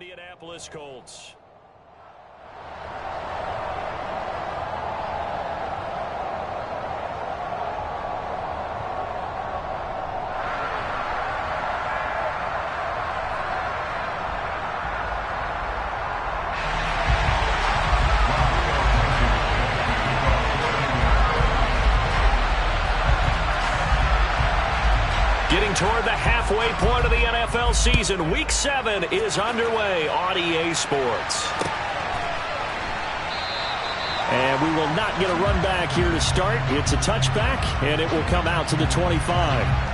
Indianapolis Colts. Getting toward the halfway point of the NFL season. Week 7 is underway on EA Sports. And we will not get a run back here to start. It's a touchback, and it will come out to the 25.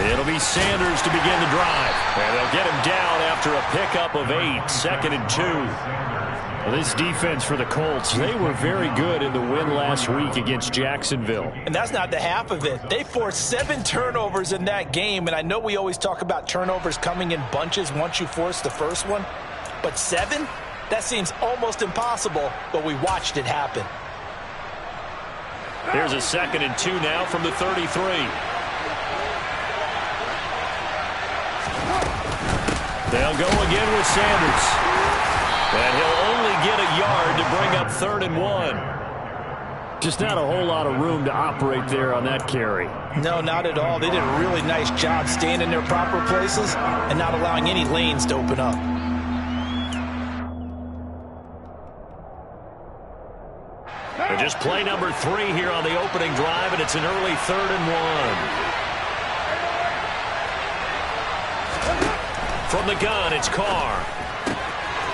It'll be Sanders to begin the drive. And they'll get him down after a pickup of 8, 2nd and 2. Well, this defense for the Colts, they were very good in the win last week against Jacksonville. And that's not the half of it. They forced 7 turnovers in that game, and I know we always talk about turnovers coming in bunches once you force the first one, but 7? That seems almost impossible, but we watched it happen. Here's a 2nd and 2 now from the 33. They'll go again with Sanders. And he'll only get a yard to bring up 3rd and 1. Just not a whole lot of room to operate there on that carry. No, not at all. They did a really nice job staying in their proper places and not allowing any lanes to open up. And just play number 3 here on the opening drive, and it's an early 3rd and 1. From the gun, it's Carr.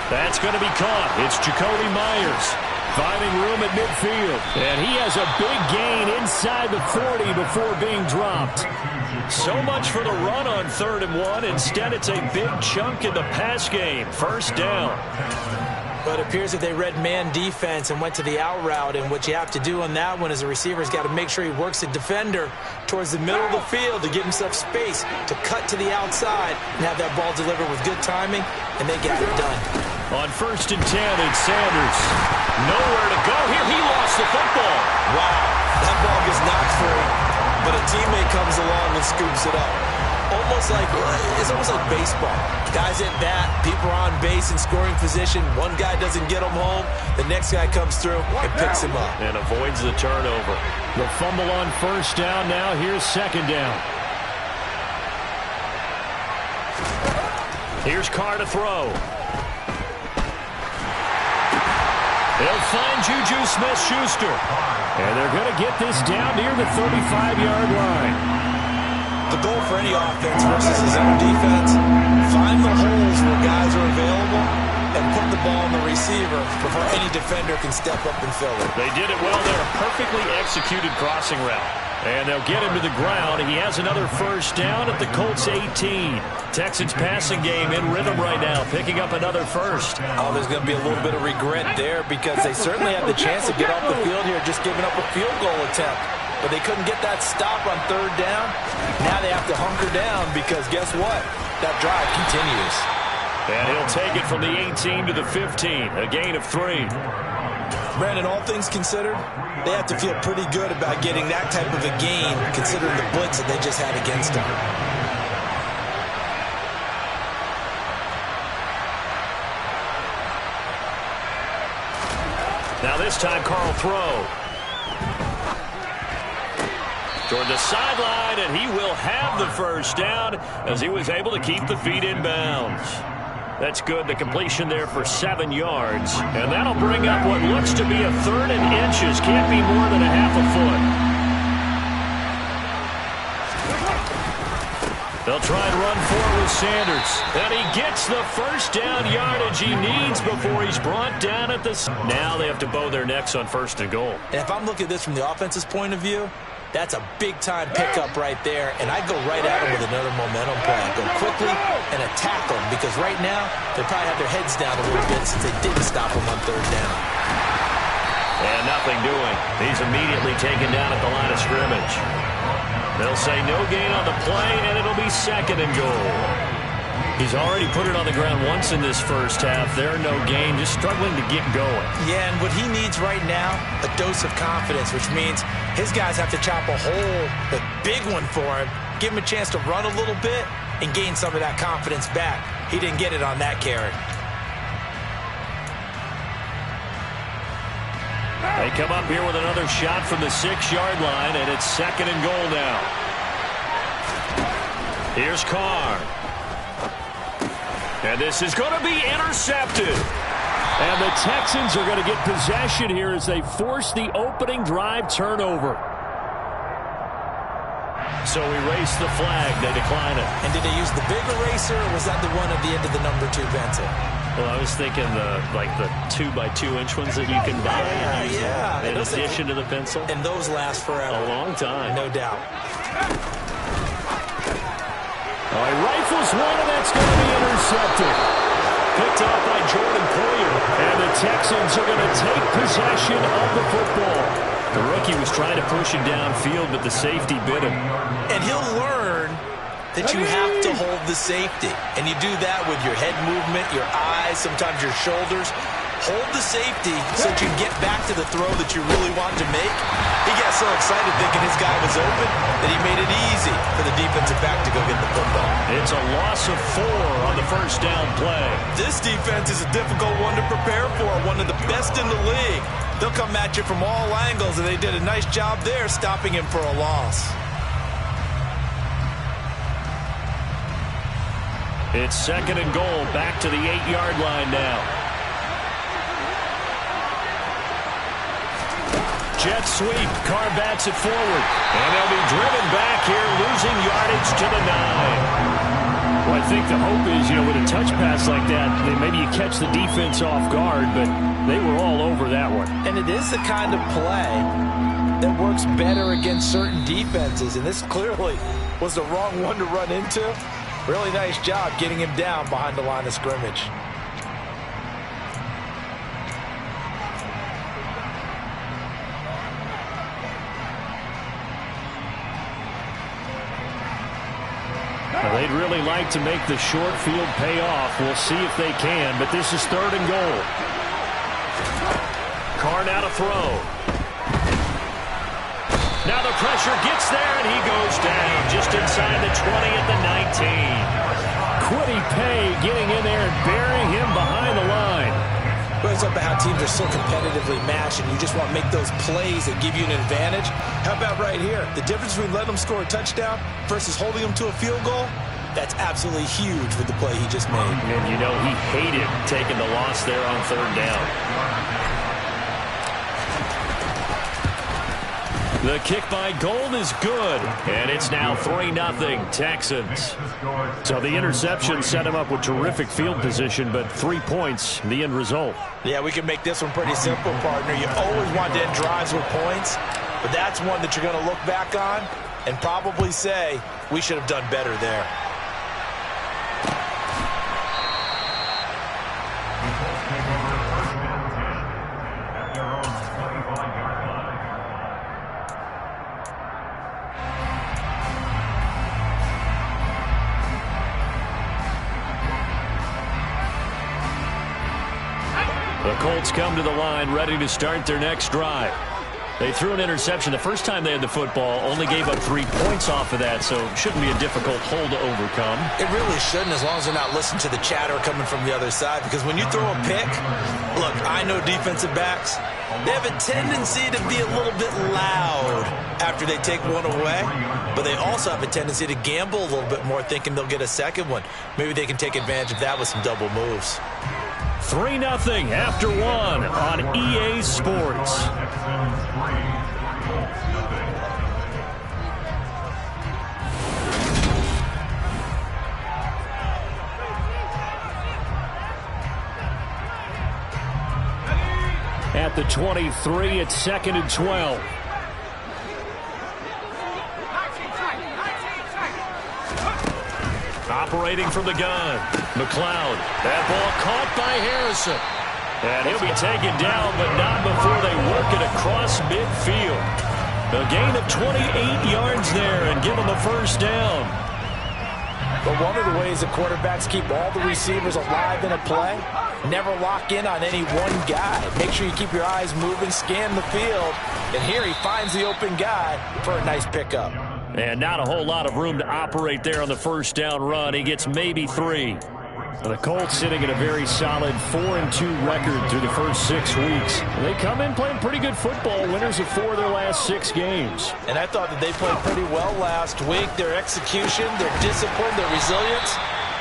That's going to be caught. It's Jacoby Myers finding room at midfield. And he has a big gain inside the 40 before being dropped. So much for the run on 3rd and 1. Instead, it's a big chunk in the pass game. 1st down. But it appears that they read man defense and went to the out route. And what you have to do on that one is the receiver's got to make sure he works the defender towards the middle of the field to give himself space to cut to the outside and have that ball delivered with good timing, and they got it done. On 1st and 10, it's Sanders. Nowhere to go here. He lost the football. Wow, that ball gets knocked free, but a teammate comes along and scoops it up. It's almost like baseball. Guys at bat, people are on base in scoring position. One guy doesn't get him home. The next guy comes through and picks him up. And avoids the turnover. The fumble on 1st down now. Here's 2nd down. Here's Carr to throw. They'll find Juju Smith-Schuster. And they're going to get this down near the 35-yard line. The goal for any offense versus his own defense, find the holes where guys are available and put the ball on the receiver before any defender can step up and fill it. They did it well there. A perfectly executed crossing route. And they'll get him to the ground. He has another first down at the Colts 18. Texans passing game in rhythm right now, picking up another first. Oh, there's going to be a little bit of regret there because they certainly had the chance to get off the field here, just giving up a field goal attempt. But they couldn't get that stop on third down. Now they have to hunker down because guess what? That drive continues. And he'll take it from the 18 to the 15, a gain of 3. Brandon, all things considered, they have to feel pretty good about getting that type of a gain considering the blitz that they just had against them. Now this time, Carl throw. Toward the sideline, and he will have the first down as he was able to keep the feet in bounds. That's good. The completion there for 7 yards. And that'll bring up what looks to be a third and inches. Can't be more than a half a foot. They'll try and run forward with Sanders. And he gets the first down yardage he needs before he's brought down at the... Now they have to bow their necks on first and goal. And if I'm looking at this from the offense's point of view, that's a big-time pickup right there, and I go right at him with another momentum play. I go quickly and attack them because right now they probably have their heads down a little bit since they didn't stop him on third down. And nothing doing. He's immediately taken down at the line of scrimmage. They'll say no gain on the play, and it'll be second and goal. He's already put it on the ground once in this first half. There, no gain, just struggling to get going. Yeah, and what he needs right now, a dose of confidence, which means his guys have to chop a hole, a big one for him, give him a chance to run a little bit and gain some of that confidence back. He didn't get it on that carry. They come up here with another shot from the 6-yard line, and it's second and goal now. Here's Carr. And this is going to be intercepted. And the Texans are going to get possession here as they force the opening drive turnover. So erase the flag. They decline it. And did they use the big eraser, or was that the one at the end of the number 2 pencil? Well, I was thinking the 2x2-inch ones that you can buy. Yeah. In addition to the pencil. And those last forever. A long time. No doubt. Oh, he rifles one, and that's going to be intercepted. Picked off by Jordan Poyer. And the Texans are going to take possession of the football. The rookie was trying to push him downfield, but the safety bit him. And he'll learn that you have to hold the safety. And you do that with your head movement, your eyes, sometimes your shoulders. Hold the safety so that you can get back to the throw that you really want to make. He got so excited thinking his guy was open that he made it easy for the defensive back to go get the football. It's a loss of 4 on the first down play. This defense is a difficult one to prepare for, one of the best in the league. They'll come at you from all angles, and they did a nice job there stopping him for a loss. It's second and goal, back to the 8-yard line now. Jet sweep, Carr bats it forward, and they'll be driven back here, losing yardage to the 9. Well, I think the hope is, with a touch pass like that, maybe you catch the defense off guard, but they were all over that one. And it is the kind of play that works better against certain defenses, and this clearly was the wrong one to run into. Really nice job getting him down behind the line of scrimmage. Well, they'd really like to make the short field pay off. We'll see if they can, but this is third and goal. Carr now to throw. Now the pressure gets there, and he goes down just inside the 20 at the 19. Quiddy Pay getting in there and burying him behind the line. Well, it's up to how teams are so competitively matched, and you just want to make those plays that give you an advantage. How about right here? The difference between letting them score a touchdown versus holding them to a field goal, that's absolutely huge with the play he just made. And he hated taking the loss there on third down. The kick by Gold is good, and it's now 3-0 Texans. So the interception set him up with terrific field position, but 3 points, the end result. Yeah, we can make this one pretty simple, partner. You always want to end drives with points. but that's one that you're going to look back on and probably say, we should have done better there. The Colts come to the line ready to start their next drive. They threw an interception the first time they had the football, only gave up 3 points off of that, so it shouldn't be a difficult hole to overcome. It really shouldn't, as long as they're not listening to the chatter coming from the other side, because when you throw a pick, look, I know defensive backs, they have a tendency to be a little bit loud after they take one away, but they also have a tendency to gamble a little bit more, thinking they'll get a second one. Maybe they can take advantage of that with some double moves. 3-0 after 1 on EA Sports. At the 23, it's 2nd and 12. Operating from the gun, McLeod. That ball caught by Harrison. And he'll be taken down, but not before they work it across midfield. A gain of 28 yards there and give them a first down. But one of the ways that quarterbacks keep all the receivers alive in a play, never lock in on any one guy. Make sure you keep your eyes moving, scan the field. And here he finds the open guy for a nice pickup. And not a whole lot of room to operate there on the first down run. He gets maybe 3. The Colts sitting at a very solid 4-2 record through the first 6 weeks. They come in playing pretty good football, winners of 4 of their last 6 games. And I thought that they played pretty well last week. Their execution, their discipline, their resilience,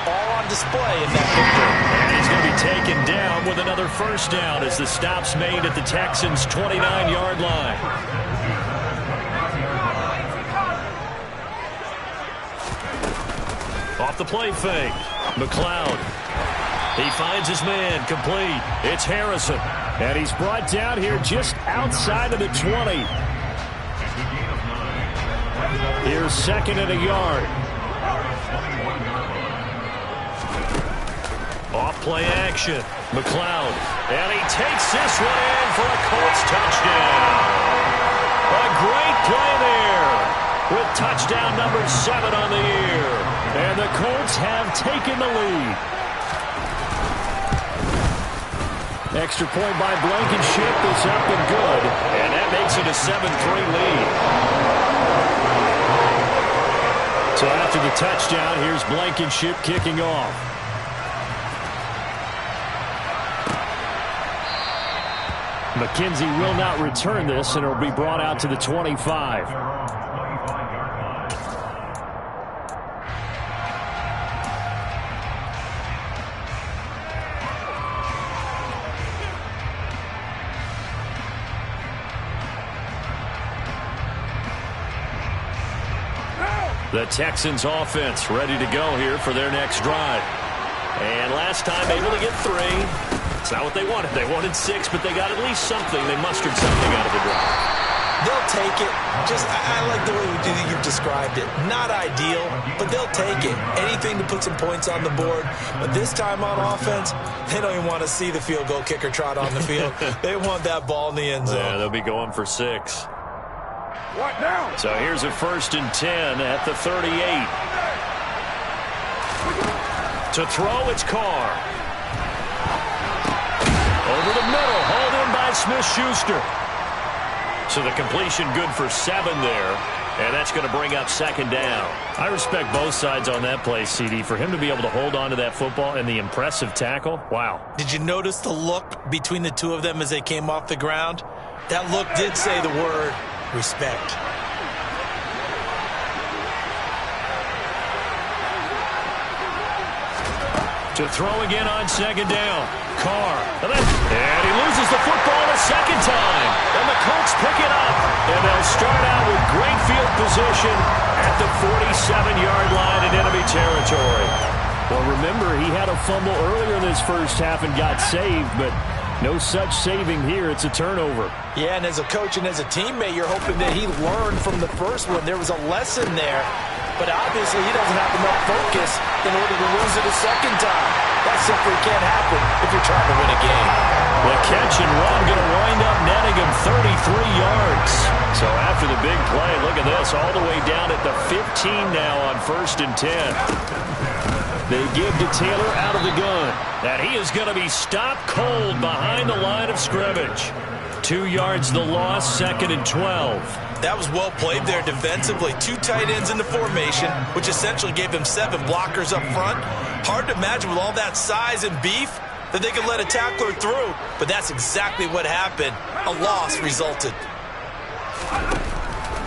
all on display in that victory. And he's going to be taken down with another first down as the stop's made at the Texans' 29-yard line. Off the play fake. McLeod. He finds his man complete. It's Harrison. And he's brought down here just outside of the 20. Here's 2nd and a yard. Off play action. McLeod. And he takes this one in for a Colts touchdown. A great play there with touchdown number 7 on the year. And the Colts have taken the lead. Extra point by Blankenship is up and good. And that makes it a 7-3 lead. So after the touchdown, here's Blankenship kicking off. McKenzie will not return this, and it'll be brought out to the 25. The Texans offense ready to go here for their next drive. And last time able to get 3. It's not what they wanted. They wanted 6, but they got at least something. They mustered something out of the drive. They'll take it. I like the way you've described it. Not ideal, but they'll take it. Anything to put some points on the board. But this time on offense, they don't even want to see the field goal kicker trot on the field. They want that ball in the end zone. Yeah, they'll be going for 6. What now? So here's a 1st and 10 at the 38. To throw, it's Carr. Over the middle, hauled in by Smith-Schuster. So the completion good for 7 there. And that's going to bring up 2nd down. I respect both sides on that play, CD. For him to be able to hold on to that football and the impressive tackle, wow. Did you notice the look between the two of them as they came off the ground? That look did say the word respect. To throw again on 2nd down. Carr. And he loses the football a 2nd time. And the Colts pick it up. And they'll start out with great field position at the 47-yard line in enemy territory. Well, remember, he had a fumble earlier in this first half and got saved, but No such saving here. It's a turnover. Yeah, and as a coach and as a teammate, you're hoping that he learned from the first one. There was a lesson there, but obviously he doesn't have enough focus in order to lose it a second time. That simply can't happen if you're trying to win a game. The catch and run going to wind up netting him 33 yards. So after the big play, look at this, all the way down at the 15 now on 1st and 10. They give to Taylor out of the gun. And he is going to be stopped cold behind the line of scrimmage. 2 yards the loss, 2nd and 12. That was well played there defensively. 2 tight ends in the formation, which essentially gave him 7 blockers up front. Hard to imagine with all that size and beef that they could let a tackler through. But that's exactly what happened. A loss resulted.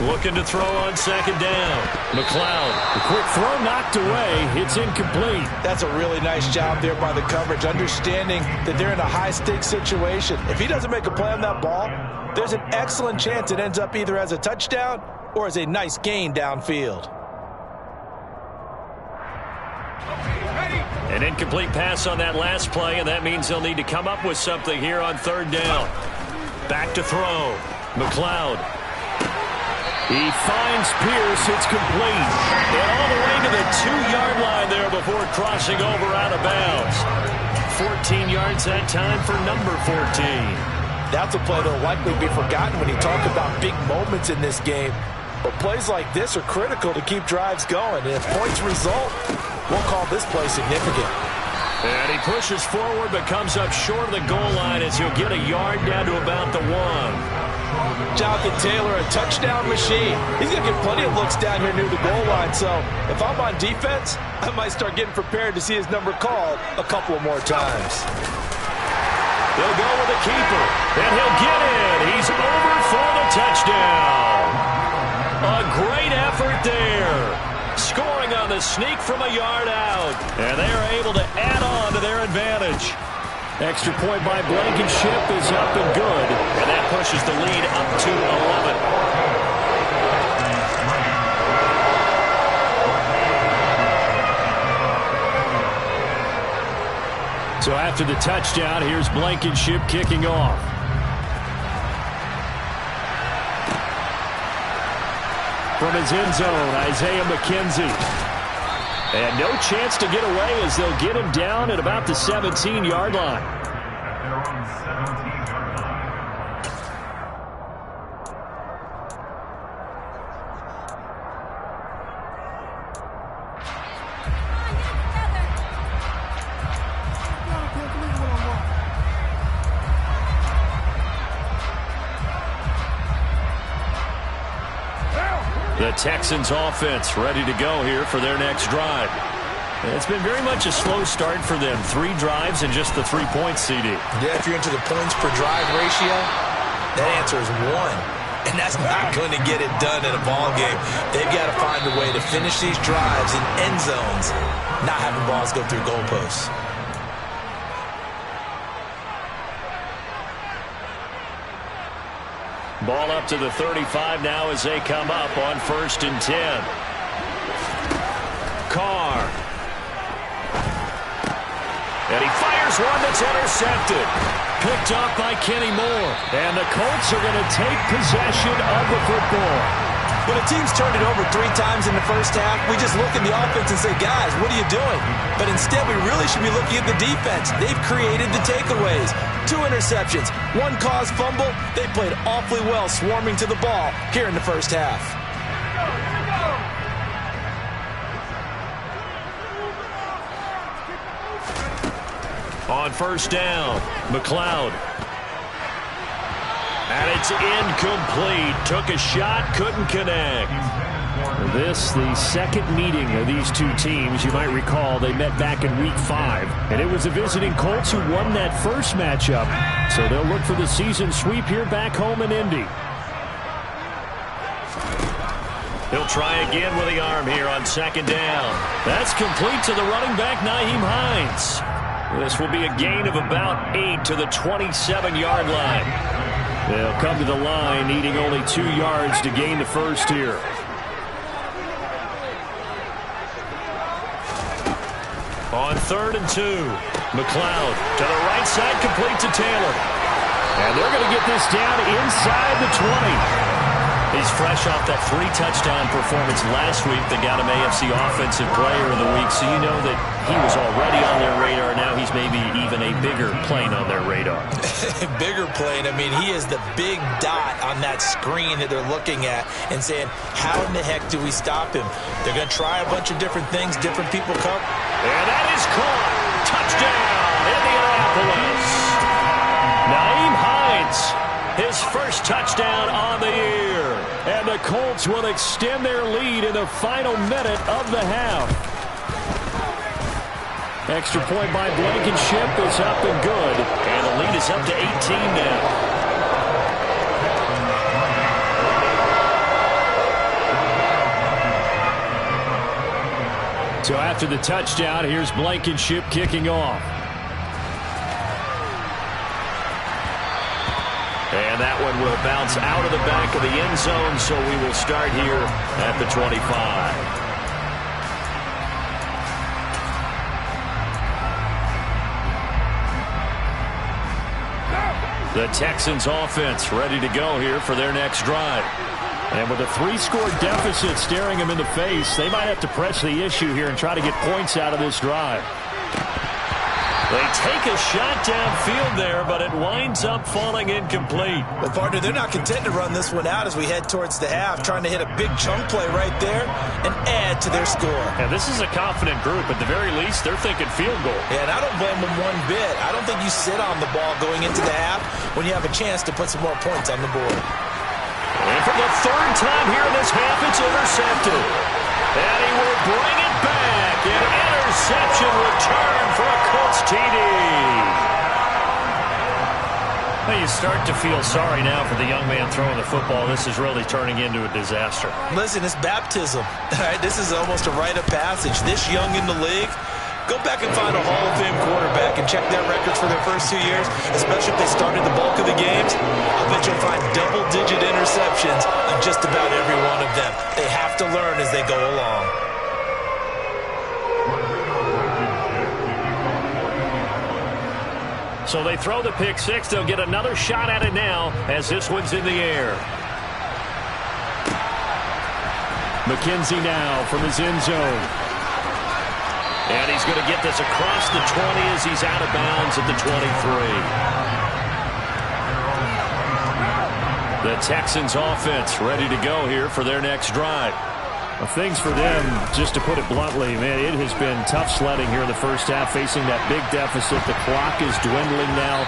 Looking to throw on 2nd down. McLeod, the quick throw knocked away. It's incomplete. That's a really nice job there by the coverage, understanding that they're in a high-stakes situation. If he doesn't make a play on that ball, there's an excellent chance it ends up either as a touchdown or as a nice gain downfield. An incomplete pass on that last play, and that means they'll need to come up with something here on 3rd down. Back to throw. McLeod. He finds Pierce. It's complete. And all the way to the 2-yard line there before crossing over out of bounds. 14 yards that time for number 14. That's a play that'll likely be forgotten when you talk about big moments in this game. But plays like this are critical to keep drives going. And if points result, we'll call this play significant. And he pushes forward but comes up short of the goal line as he'll get a yard down to about the 1. Jonathan Taylor, a touchdown machine. He's going to get plenty of looks down here near the goal line. So if I'm on defense, I might start getting prepared to see his number called a couple more times. They'll go with the keeper, and he'll get in. He's over for the touchdown. A great effort there. Scoring on the sneak from a yard out. And they are able to add on to their advantage. Extra point by Blankenship is up and good. And that pushes the lead up to 11. So after the touchdown, here's Blankenship kicking off. From his end zone, Isaiah McKenzie. And no chance to get away as they'll get him down at about the 17-yard line. The Texans offense ready to go here for their next drive. It's been very much a slow start for them. 3 drives and just the 3 points, CD. Yeah, if you're into the points per drive ratio, that answer is 1. And that's not going to get it done in a ball game. They've got to find a way to finish these drives in end zones, not having balls go through goalposts. Ball up to the 35 now as they come up on 1st and 10. Carr. And he fires one that's intercepted. Picked off by Kenny Moore. And the Colts are going to take possession of the football. When a team's turned it over 3 times in the first half, we just look at the offense and say, guys, what are you doing? But instead, we really should be looking at the defense. They've created the takeaways. 2 interceptions, 1 caused fumble. They played awfully well swarming to the ball here in the first half. On 1st down, McLeod. And it's incomplete. Took a shot, couldn't connect. This, the second meeting of these 2 teams. You might recall they met back in Week 5. And it was the visiting Colts who won that first matchup. So they'll look for the season sweep here back home in Indy. He'll try again with the arm here on 2nd down. That's complete to the running back, Nyheim Hines. This will be a gain of about 8 to the 27-yard line. They'll come to the line needing only 2 yards to gain the first here. On 3rd and 2. McLeod to the right side, complete to Taylor. And they're going to get this down inside the 20. He's fresh off that 3-touchdown performance last week that got him AFC Offensive Player of the Week, so you know that he was already on their radar. Now he's maybe even a bigger plane on their radar. Bigger plane. I mean, he is the big dot on that screen that they're looking at and saying, how in the heck do we stop him? They're going to try a bunch of different things. Different people come. And that is caught. Touchdown, Indianapolis. Naeem Hines, his first touchdown on the year. And the Colts will extend their lead in the final minute of the half. Extra point by Blankenship is up and good. And the lead is up to 18 now. So after the touchdown, here's Blankenship kicking off. And that one will bounce out of the back of the end zone, so we will start here at the 25. The Texans offense ready to go here for their next drive. And with a 3-score deficit staring them in the face, they might have to press the issue here and try to get points out of this drive. They take a shot downfield there, but it winds up falling incomplete. Well, partner, they're not content to run this one out as we head towards the half, trying to hit a big chunk play right there and add to their score. And this is a confident group. At the very least, they're thinking field goal. Yeah, and I don't blame them one bit. I don't think you sit on the ball going into the half when you have a chance to put some more points on the board. And for the third time here in this half, it's intercepted. And he will bring it back. An interception return for a Colts TD. Well, you start to feel sorry now for the young man throwing the football. This is really turning into a disaster. Listen, it's baptism. All right, this is almost a rite of passage. This young in the league, go back and find a Hall of Fame quarterback and check their records for their first 2 years, especially if they started the bulk of the games. I bet you'll find double-digit interceptions on just about every one of them. They have to learn as they go along. So they throw the pick six. They'll get another shot at it now as this one's in the air. McKenzie now from his end zone. And he's going to get this across the 20 as he's out of bounds at the 23. The Texans offense ready to go here for their next drive. Well, things for them, just to put it bluntly, man, it has been tough sledding here in the first half, facing that big deficit. The clock is dwindling now.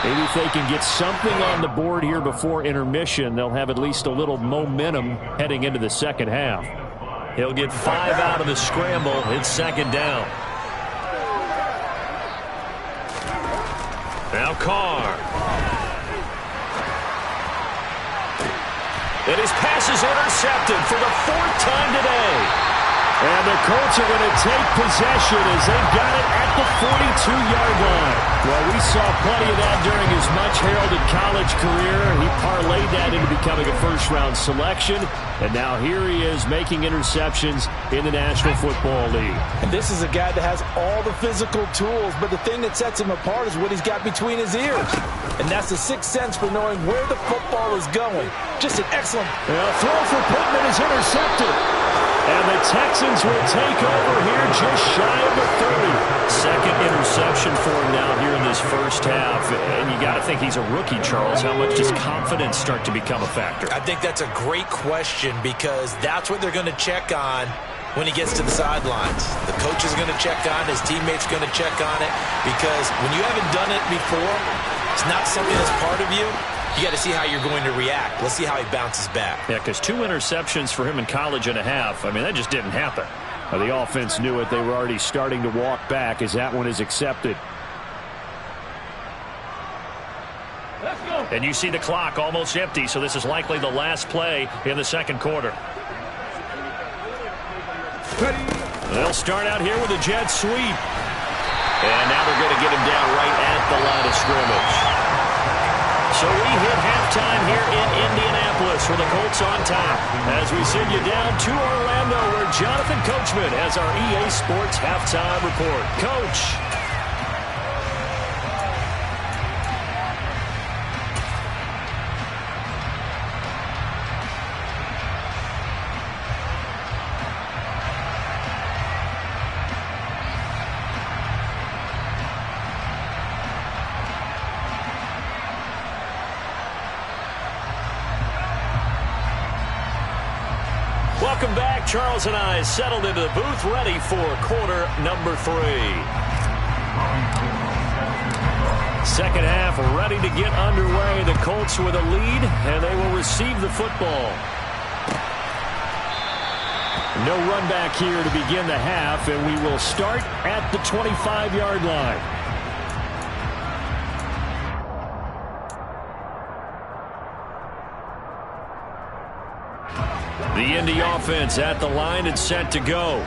Maybe if they can get something on the board here before intermission, they'll have at least a little momentum heading into the second half. He'll get 5 out of the scramble. It's second down. Now Carr. And his pass is intercepted for the 4th time today. And the Colts are going to take possession as they've got it at the 42-yard line. Well, we saw plenty of that during his much-heralded college career. He parlayed that into becoming a first-round selection. And now here he is making interceptions in the National Football League. And this is a guy that has all the physical tools, but the thing that sets him apart is what he's got between his ears. And that's the sixth sense for knowing where the football is going. Just an excellent throw for Pittman is intercepted. And the Texans will take over here just shy of the 30. Second interception for him now here in this first half. And you got to think he's a rookie, Charles. How much does confidence start to become a factor? I think that's a great question because that's what they're going to check on when he gets to the sidelines. The coach is going to check on it. His teammates are going to check on it because when you haven't done it before, it's not something that's part of you. You got to see how you're going to react. Let's see how he bounces back. Yeah, because 2 interceptions for him in college and a half. I mean, that just didn't happen. The offense knew it. They were already starting to walk back as that one is accepted. Let's go. And you see the clock almost empty, so this is likely the last play in the second quarter. They'll start out here with a jet sweep. And now they're going to get him down right at the line of scrimmage. So we hit halftime here in Indianapolis with the Colts on top as we send you down to Orlando where Jonathan Coachman has our EA Sports halftime report. Coach. Welcome back. Charles and I settled into the booth, ready for quarter number 3. Second half ready to get underway. The Colts with a lead, and they will receive the football. No run back here to begin the half, and we will start at the 25-yard line. The Indy offense at the line and set to go.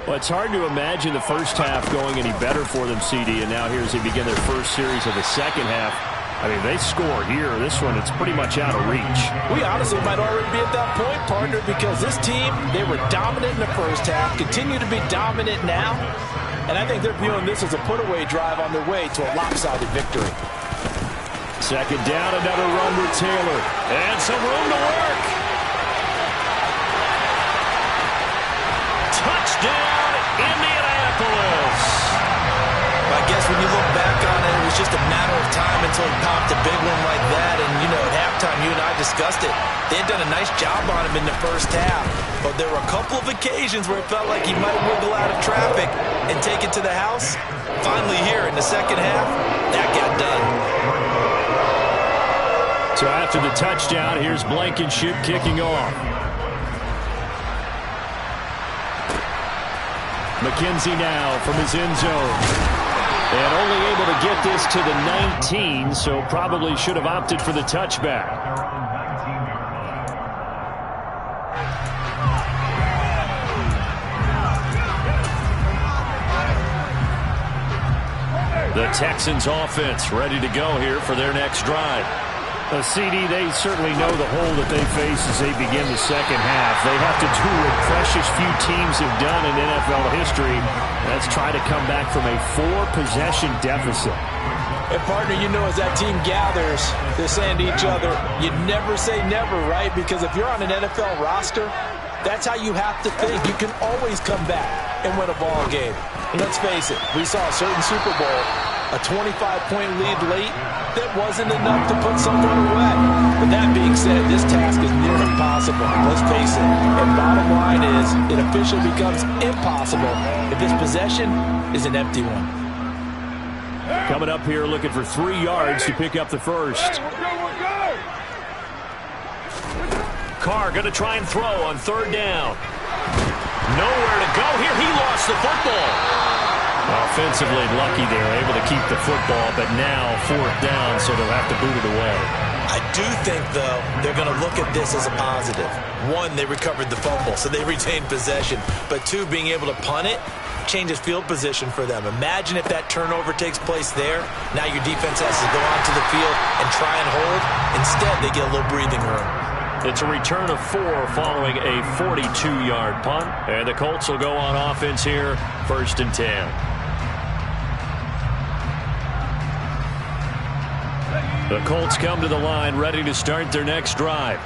Well, it's hard to imagine the first half going any better for them, CD, and now here as they begin their first series of the second half. I mean, they score here. This one, it's pretty much out of reach. We honestly might already be at that point, partner, because this team, they were dominant in the first half, continue to be dominant now, and I think they're viewing this as a put-away drive on their way to a lopsided victory. Second down, another run with Taylor, and some room to work. Touchdown, Indianapolis. I guess when you look back on it, it was just a matter of time until he popped a big one like that. And, you know, at halftime, you and I discussed it. They had done a nice job on him in the first half. But there were a couple of occasions where it felt like he might wiggle out of traffic and take it to the house. Finally here in the second half, that got done. So after the touchdown, here's Blankenship kicking off. McKenzie now from his end zone. And only able to get this to the 19, so probably should have opted for the touchback. The Texans offense ready to go here for their next drive. CD, they certainly know the hole that they face as they begin the second half. They have to do what precious few teams have done in NFL history. That's try to come back from a 4-possession deficit. And, partner, you know, as that team gathers, they're saying to each other, you never say never, right? Because if you're on an NFL roster, that's how you have to think. You can always come back and win a ball game. And let's face it, we saw a certain Super Bowl, a 25-point lead late, that wasn't enough to put someone away. But that being said, this task is near impossible. Let's face it. And bottom line is, it officially becomes impossible if this possession is an empty one. Coming up here looking for 3 yards to pick up the first. Carr going to try and throw on third down. Nowhere to go here. He lost the football. Offensively lucky they were able to keep the football, but now 4th down, so they'll have to boot it away. I do think, though, they're going to look at this as a positive. 1, they recovered the fumble, so they retained possession. But 2, being able to punt it changes field position for them. Imagine if that turnover takes place there. Now your defense has to go onto the field and try and hold. Instead, they get a little breathing room. It's a return of 4 following a 42-yard punt. And the Colts will go on offense here, 1st and 10. The Colts come to the line ready to start their next drive.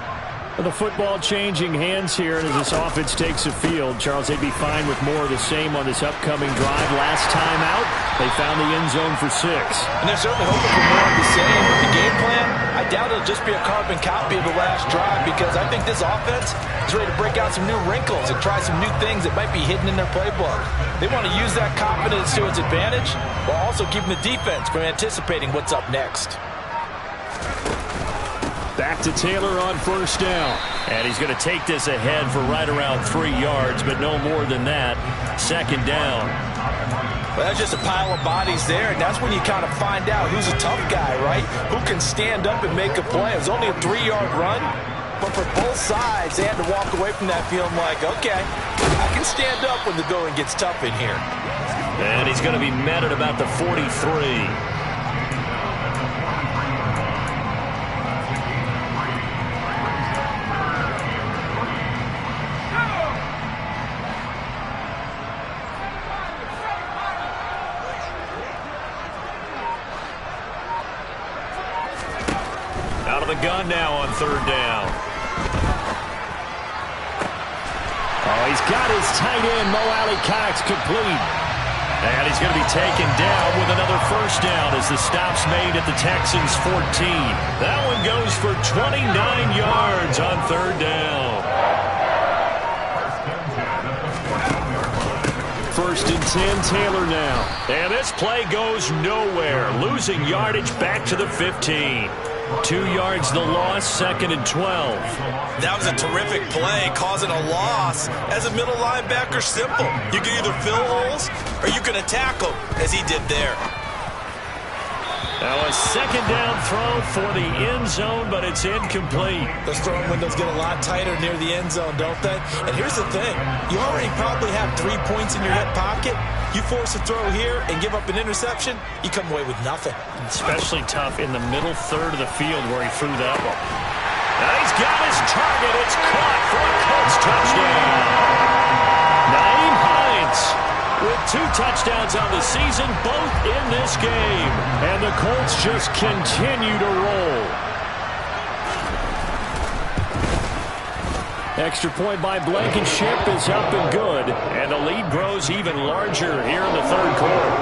The football changing hands here, and as this offense takes the field, Charles, they'd be fine with more of the same on this upcoming drive. Last time out, they found the end zone for 6. And they're certainly hoping for more of the same. But the game plan, I doubt it'll just be a carbon copy of the last drive, because I think this offense is ready to break out some new wrinkles and try some new things that might be hidden in their playbook. They want to use that confidence to its advantage, while also keeping the defense from anticipating what's up next. Back to Taylor on 1st down. And he's going to take this ahead for right around 3 yards, but no more than that. 2nd down. Well, that's just a pile of bodies there, and that's when you kind of find out who's a tough guy, right? Who can stand up and make a play. It was only a 3-yard run, but for both sides, they had to walk away from that feeling like, okay, I can stand up when the going gets tough in here. And he's going to be met at about the 43. Out of the gun now on 3rd down. Oh, he's got his tight end, Mo Alley-Cox, complete. And he's going to be taken down with another 1st down as the stop's made at the Texans' 14. That one goes for 29 yards on 3rd down. 1st and 10, Taylor now. And this play goes nowhere. Losing yardage back to the 15. 2 yards the loss, 2nd and 12. That was a terrific play, causing a loss. As a middle linebacker, simple. You can either fill holes or you can attack them, as he did there. Now a 2nd down throw for the end zone, but it's incomplete. Those throwing windows get a lot tighter near the end zone, don't they? And here's the thing. You already probably have 3 points in your hip pocket. You force a throw here and give up an interception, you come away with nothing. Especially tough in the middle third of the field where he threw that one. Now he's got his target. It's caught for a Colts touchdown. Naeem Hines with 2 touchdowns on the season, both in this game. And the Colts just continue to roll. Extra point by Blankenship is up and good. And the lead grows even larger here in the 3rd quarter.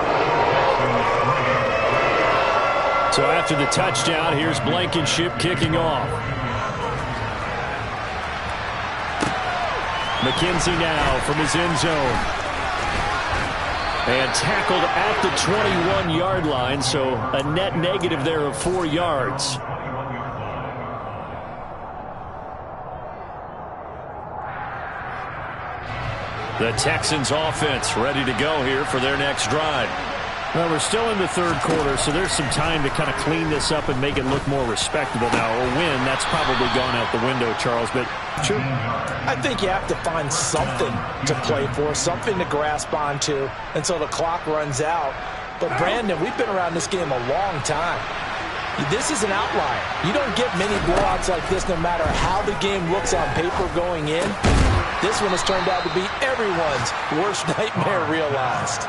So after the touchdown, here's Blankenship kicking off. McKenzie now from his end zone. And tackled at the 21-yard line, so a net negative there of 4 yards. The Texans offense ready to go here for their next drive. Well, we're still in the 3rd quarter, so there's some time to kind of clean this up and make it look more respectable now. A win, that's probably gone out the window, Charles, but sure. I think you have to find something to play for, something to grasp onto until the clock runs out. But, Brandon, we've been around this game a long time. This is an outlier. You don't get many blowouts like this no matter how the game looks on paper going in. This one has turned out to be everyone's worst nightmare realized.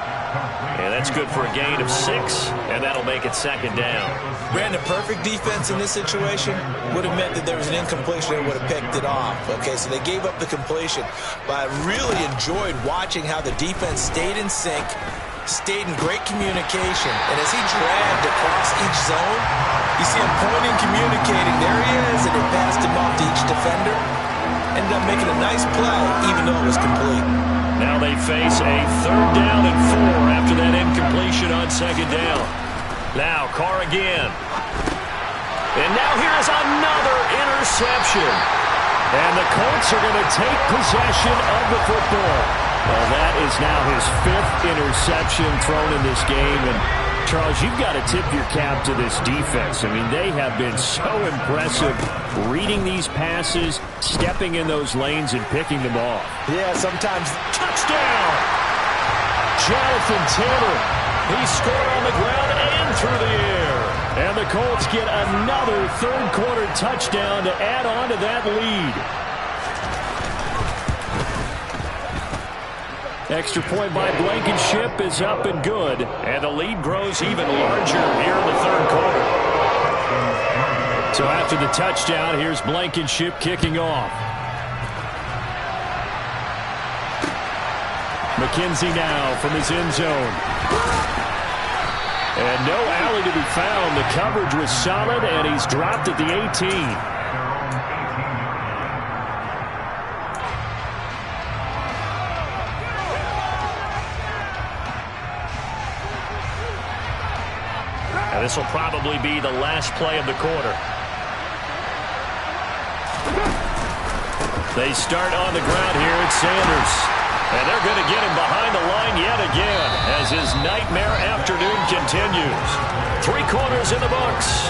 Yeah, that's good for a gain of 6, and that'll make it 2nd down. Brandon, perfect defense in this situation would have meant that there was an incompletion and would have picked it off. Okay, so they gave up the completion. But I really enjoyed watching how the defense stayed in sync, stayed in great communication. And as he dragged across each zone, you see him pointing, communicating. There he is, and it passed him off to each defender. Ended up making a nice play, even though it was complete. Now they face a 3rd down and 4 after that incompletion on 2nd down. Now Carr again. And now here's another interception. And the Colts are going to take possession of the football. Well, that is now his 5th interception thrown in this game. And Charles, you've got to tip your cap to this defense. I mean, they have been so impressive reading these passes, stepping in those lanes, and picking them off. Yeah, sometimes. Touchdown! Jonathan Taylor. He scored on the ground and through the air. And the Colts get another 3rd quarter touchdown to add on to that lead. Extra point by Blankenship is up and good. And the lead grows even larger here in the 3rd quarter. So after the touchdown, here's Blankenship kicking off. McKenzie now from his end zone. And no alley to be found. The coverage was solid, and he's dropped at the 18. And this will probably be the last play of the quarter. They start on the ground here at Sanders. And they're going to get him behind the line yet again as his nightmare afternoon continues. 3 quarters in the books.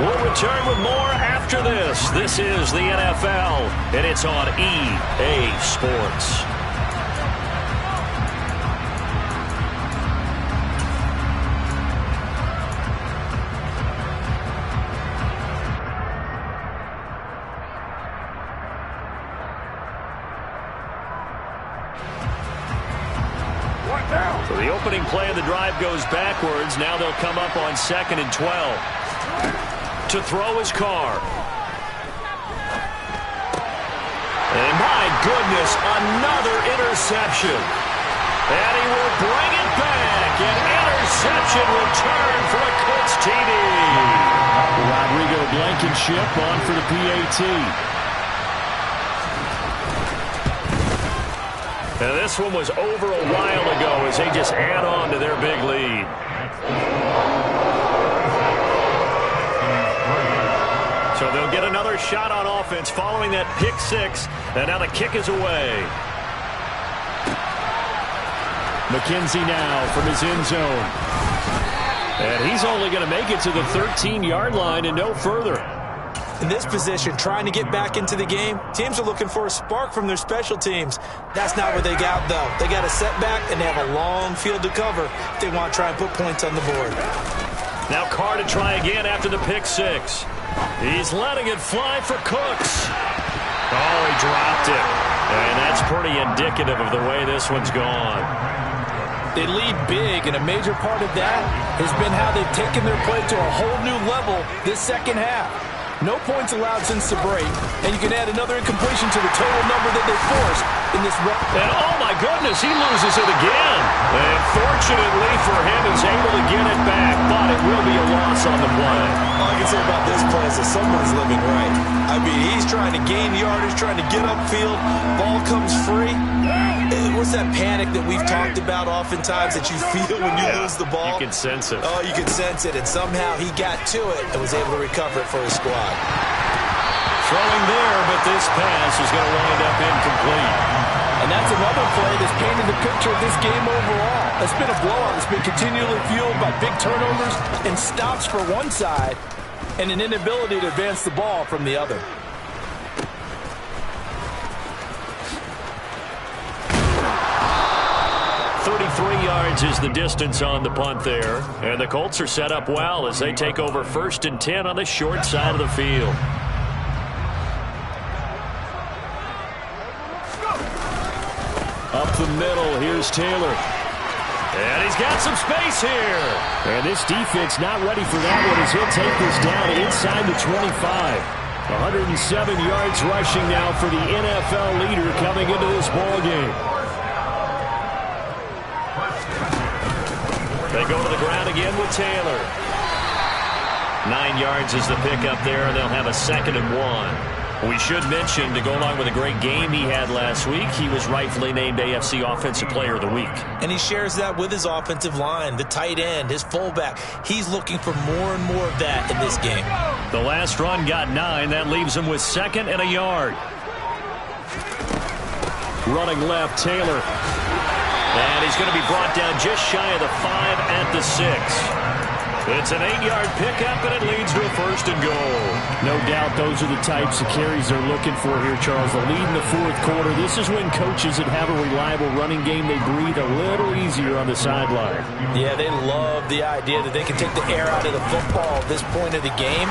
We'll return with more after this. This is the NFL, and it's on EA Sports. So the opening play of the drive goes backwards. Now they'll come up on 2nd and 12. To throw is Carr. And my goodness, another interception. And he will bring it back. An interception return for a Colts TD. Rodrigo Blankenship on for the PAT. Now, this one was over a while ago as they just add on to their big lead. So they'll get another shot on offense following that pick six. And now the kick is away. McKenzie now from his end zone. And he's only going to make it to the 13-yard line and no further. In this position, trying to get back into the game, teams are looking for a spark from their special teams. That's not what they got, though. They got a setback, and they have a long field to cover if they want to try and put points on the board. Now Carr to try again after the pick six. He's letting it fly for Cooks. Oh, he dropped it. And that's pretty indicative of the way this one's gone. They lead big, and a major part of that has been how they've taken their play to a whole new level this second half. No points allowed since the break, and you can add another incompletion to the total number that they forced in this run. And oh my goodness, he loses it again. And fortunately for him, he's able to get it back, but it will be a loss on the play. All I can say about this play is that someone's living right. I mean, he's trying to gain yardage, trying to get upfield. Ball comes free. What's that panic that we've talked about oftentimes that you feel when you lose the ball? You can sense it. Oh, you can sense it. And somehow he got to it and was able to recover it for his squad. Throwing there, but this pass is going to wind up incomplete. And that's another play that's painted the picture of this game overall. It's been a blowout. It's been continually fueled by big turnovers and stops for one side and an inability to advance the ball from the other. Yards is the distance on the punt there. And the Colts are set up well as they take over 1st and 10 on the short side of the field. Up the middle, here's Taylor. And he's got some space here. And this defense not ready for that one as he'll take this down inside the 25. 107 yards rushing now for the NFL leader coming into this ball game. They go to the ground again with Taylor. 9 yards is the pickup there, and they'll have a 2nd and 1. We should mention, to go along with a great game he had last week, he was rightfully named AFC Offensive Player of the Week. And he shares that with his offensive line, the tight end, his fullback. He's looking for more and more of that in this game. The last run got 9. That leaves him with 2nd and a yard. Running left, Taylor. And he's going to be brought down just shy of the 5 at the 6. It's an 8-yard pickup, and it leads to a 1st and goal. No doubt those are the types of carries they're looking for here, Charles. The lead in the 4th quarter. This is when coaches that have a reliable running game, they breathe a little easier on the sideline. Yeah, they love the idea that they can take the air out of the football at this point of the game.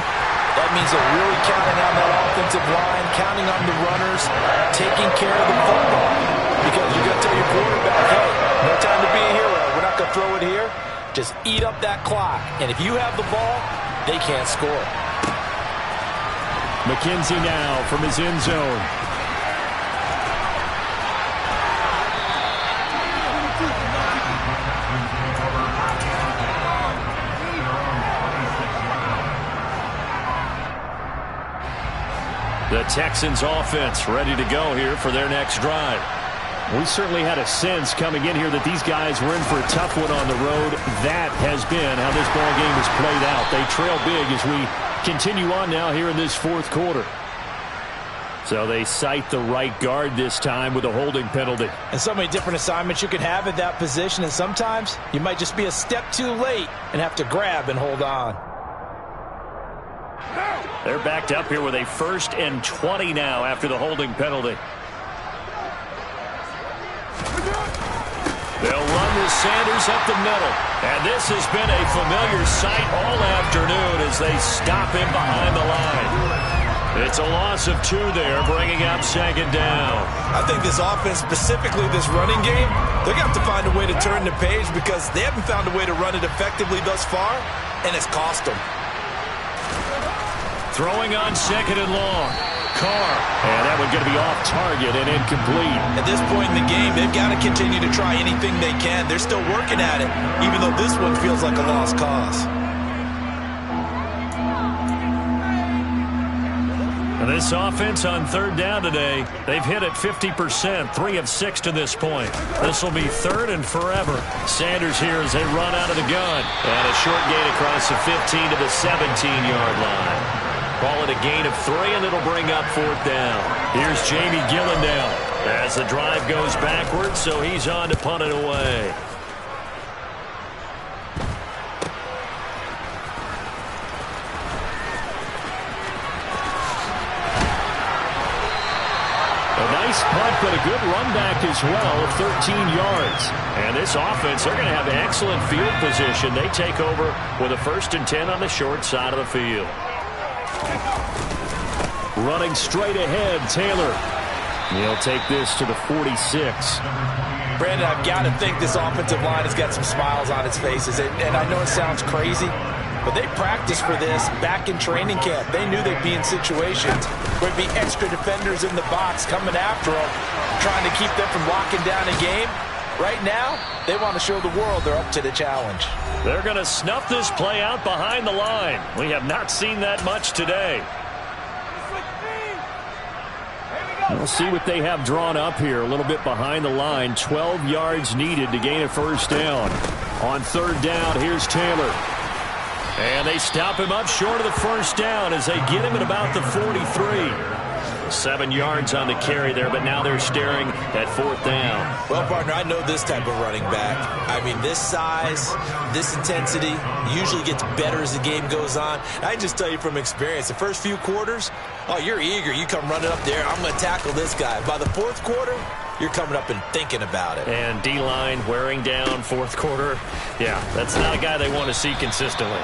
That means they're really counting on that offensive line, counting on the runners, taking care of the football. Because you're going to tell your quarterback, hey, no time to be a hero. We're not going to throw it here. Just eat up that clock. And if you have the ball, they can't score. McKenzie now from his end zone. The Texans offense ready to go here for their next drive. We certainly had a sense coming in here that these guys were in for a tough one on the road. That has been how this ball game has played out. They trail big as we continue on now here in this 4th quarter. So they cite the right guard this time with a holding penalty. And so many different assignments you can have at that position, and sometimes you might just be a step too late and have to grab and hold on. They're backed up here with a 1st and 20 now after the holding penalty. They'll run with Sanders up the middle. And this has been a familiar sight all afternoon as they stop him behind the line. It's a loss of 2 there, bringing up 2nd down. I think this offense, specifically this running game, they're going to have to find a way to turn the page because they haven't found a way to run it effectively thus far, and it's cost them. Throwing on 2nd and long. Carr. And that one going to be off target and incomplete. At this point in the game, they've got to continue to try anything they can. They're still working at it, even though this one feels like a lost cause. This offense on third down today, they've hit it 50%, 3 of 6 to this point. This will be third and forever. Sanders here as they run out of the gun. And a short gain across the 15 to the 17-yard line. Call it a gain of 3, and it'll bring up fourth down. Here's Jamie Gillen now as the drive goes backwards, so he's on to punt it away. Punt, but a good run back as well of 13 yards. And this offense, they're going to have excellent field position. They take over with a 1st and 10 on the short side of the field. Running straight ahead, Taylor. He'll take this to the 46. Brandon, I've got to think this offensive line has got some smiles on its faces. And I know it sounds crazy, but they practiced for this back in training camp. They knew they'd be in situations where there'd be extra defenders in the box coming after them, trying to keep them from locking down a game. Right now, they want to show the world they're up to the challenge. They're going to snuff this play out behind the line. We have not seen that much today. We'll see what they have drawn up here. A little bit behind the line. 12 yards needed to gain a 1st down. On 3rd down, here's Taylor. And they stop him up short of the 1st down as they get him at about the 43. 7 yards on the carry there, but now they're staring at 4th down. Well, partner, I know this type of running back. I mean, this size, this intensity usually gets better as the game goes on. I can just tell you from experience, the first few quarters, oh, you're eager. You come running up there, I'm going to tackle this guy. By the 4th quarter, you're coming up and thinking about it. And D-line wearing down 4th quarter. Yeah, that's not a guy they want to see consistently.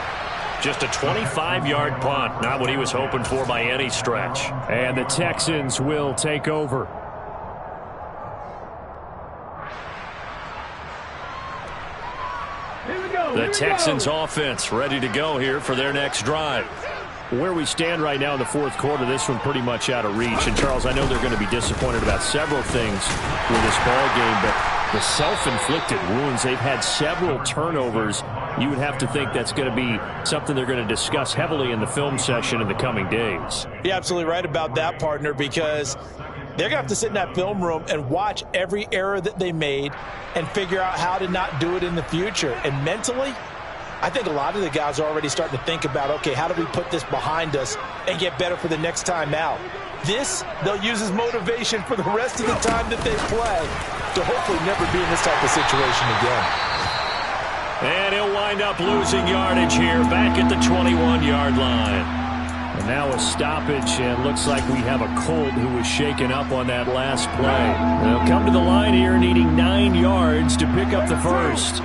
Just a 25-yard punt, not what he was hoping for by any stretch. And the Texans will take over. The Texans offense ready to go here for their next drive. Where we stand right now in the 4th quarter, this one pretty much out of reach. And, Charles, I know they're going to be disappointed about several things with this ball game, but the self-inflicted wounds, they've had several turnovers. You would have to think that's going to be something they're going to discuss heavily in the film session in the coming days. You're absolutely right about that, partner, because they're going to have to sit in that film room and watch every error that they made and figure out how to not do it in the future. And mentally, I think a lot of the guys are already starting to think about, okay, how do we put this behind us and get better for the next time out? This, they'll use as motivation for the rest of the time that they play to hopefully never be in this type of situation again. And he'll wind up losing yardage here back at the 21-yard line. And now a stoppage, and looks like we have a Colt who was shaken up on that last play. They'll come to the line here needing 9 yards to pick up the first.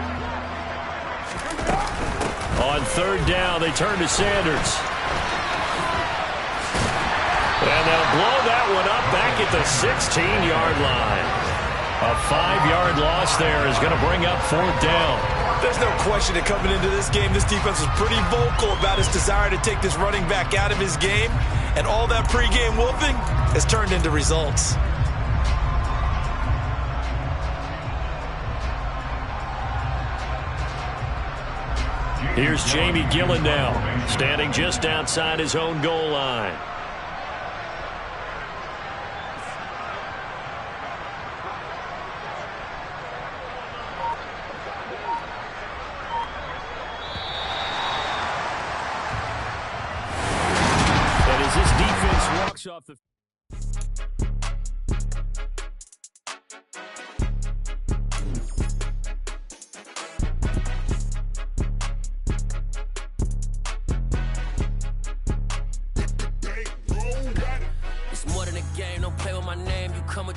On 3rd down, they turn to Sanders. And they'll blow that one up back at the 16-yard line. A 5-yard loss there is going to bring up 4th down. There's no question that coming into this game, this defense was pretty vocal about his desire to take this running back out of his game. And all that pregame whooping has turned into results. Here's Jamie Gillen now, standing just outside his own goal line. And as this defense walks off the...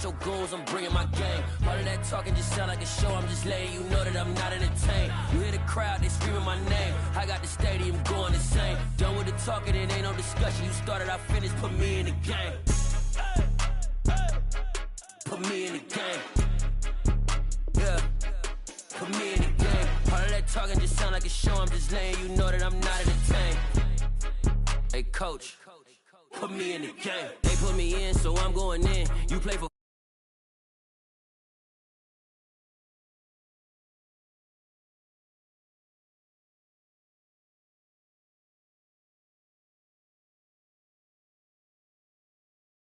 Your goals, I'm bringing my game. All of that talking just sound like a show. I'm just letting you know that I'm not entertained. You hear the crowd, they screaming my name. I got the stadium going insane. Done with the talking, it ain't no discussion. You started, I finished, put me in the game. Put me in the game. Yeah, put me in the game. All of that talking just sound like a show. I'm just letting you know that I'm not entertained. Hey, coach, put me in the game. They put me in, so I'm going in. You play for